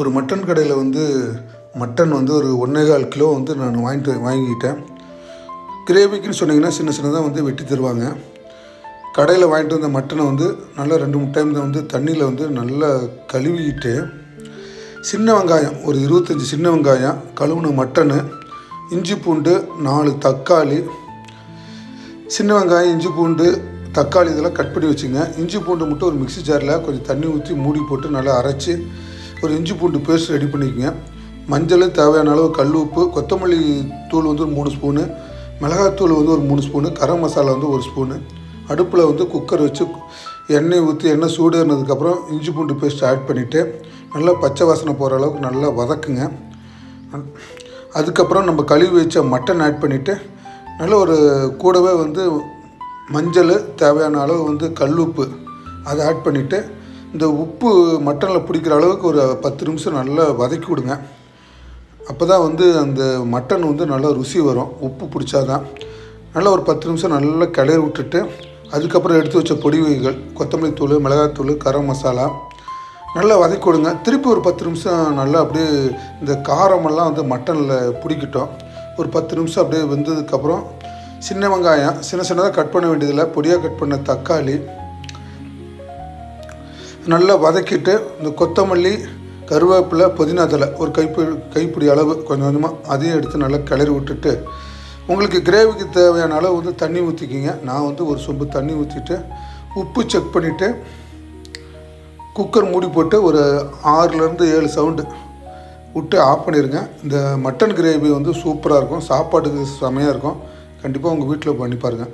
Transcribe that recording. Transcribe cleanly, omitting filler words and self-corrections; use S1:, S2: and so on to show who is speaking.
S1: ஒரு மட்டன் கடையில் மட்டன் ஒரு 1.25 கிலோ நான் வாங்கிக்கிட்டேன். கிரேவிக்குன்னு சொன்னிங்கன்னா சின்ன சின்னதாக வெட்டி தருவாங்க. கடையில் வாங்கிட்டு வந்த மட்டனை நல்லா 2-3 டைம் தண்ணியில் நல்லா கழுவிக்கிட்டு, சின்ன வெங்காயம் ஒரு 25 சின்ன வெங்காயம், கழுவுன மட்டனு, இஞ்சி பூண்டு 4 தக்காளி, சின்ன வெங்காயம் இஞ்சி பூண்டு தக்காளி இதெல்லாம் கட் பண்ணி வச்சுங்க. இஞ்சி பூண்டு மட்டும் ஒரு மிக்ஸி ஜாரில் கொஞ்சம் தண்ணி ஊற்றி மூடி போட்டு நல்லா அரைச்சி ஒரு இஞ்சி பூண்டு பேஸ்ட் ரெடி பண்ணிக்கோங்க. மஞ்சள் தேவையான அளவு, கல் உப்பு, கொத்தமல்லி தூள் 3 ஸ்பூனு, மிளகாத்தூள் ஒரு 3 ஸ்பூனு, கரம் மசாலா 1 ஸ்பூனு. அடுப்பில் குக்கர் வச்சு எண்ணெய் ஊற்றி எண்ணெய் சூடுனதுக்கப்புறம் இஞ்சி பூண்டு பேஸ்ட் ஆட் பண்ணிவிட்டு நல்லா பச்சை வாசனை போகிற அளவுக்கு நல்லா வதக்குங்க. அதுக்கப்புறம் நம்ம கழுவி வச்ச மட்டன் ஆட் பண்ணிவிட்டு நல்லா ஒரு கூடவே மஞ்சள் தேவையான அளவு கல் உப்பு அதை ஆட் பண்ணிவிட்டு இந்த உப்பு மட்டனில் பிடிக்கிற அளவுக்கு ஒரு 10 நிமிஷம் நல்லா வதக்கி விடுங்க. அப்போ தான் அந்த மட்டன் நல்லா ருசி வரும். உப்பு பிடிச்சாதான். நல்லா ஒரு 10 நிமிஷம் நல்லா கிளறி விட்டுட்டு அதுக்கப்புறம் எடுத்து வச்ச பொடி வகைகள், கொத்தமல்லி தூள், மிளகாத்தூள், கரம் மசாலா நல்லா வதக்கி விடுங்க. திருப்பி ஒரு 10 நிமிஷம் நல்லா அப்படியே இந்த காரமெல்லாம் மட்டனில் பிடிக்கட்டும். ஒரு 10 நிமிஷம் அப்படியே வெந்ததுக்கப்புறம் சின்ன வெங்காயம் சின்னதாக கட் பண்ண வேண்டியதில்லை, பொடியாக கட் பண்ண தக்காளி நல்லா வதக்கிட்டு இந்த கொத்தமல்லி, கருவேப்பிலை, புதினா தழை ஒரு கைப்பிடி அளவு கொஞ்சம் கொஞ்சமாக அதையும் எடுத்து நல்லா கிளறி விட்டுட்டு உங்களுக்கு கிரேவிக்கு தேவையான அளவு தண்ணி ஊற்றிக்கிங்க. நான் ஒரு சொம்பு தண்ணி ஊற்றிட்டு உப்பு செக் பண்ணிவிட்டு குக்கர் மூடி போட்டு ஒரு 6லேருந்து 7 சவுண்டு விட்டு ஆஃப் பண்ணிடுங்க. இந்த மட்டன் கிரேவி சூப்பராக இருக்கும். சாப்பாட்டுக்கு செமையாக இருக்கும். கண்டிப்பாக உங்கள் வீட்டில் பண்ணி பாருங்கள்.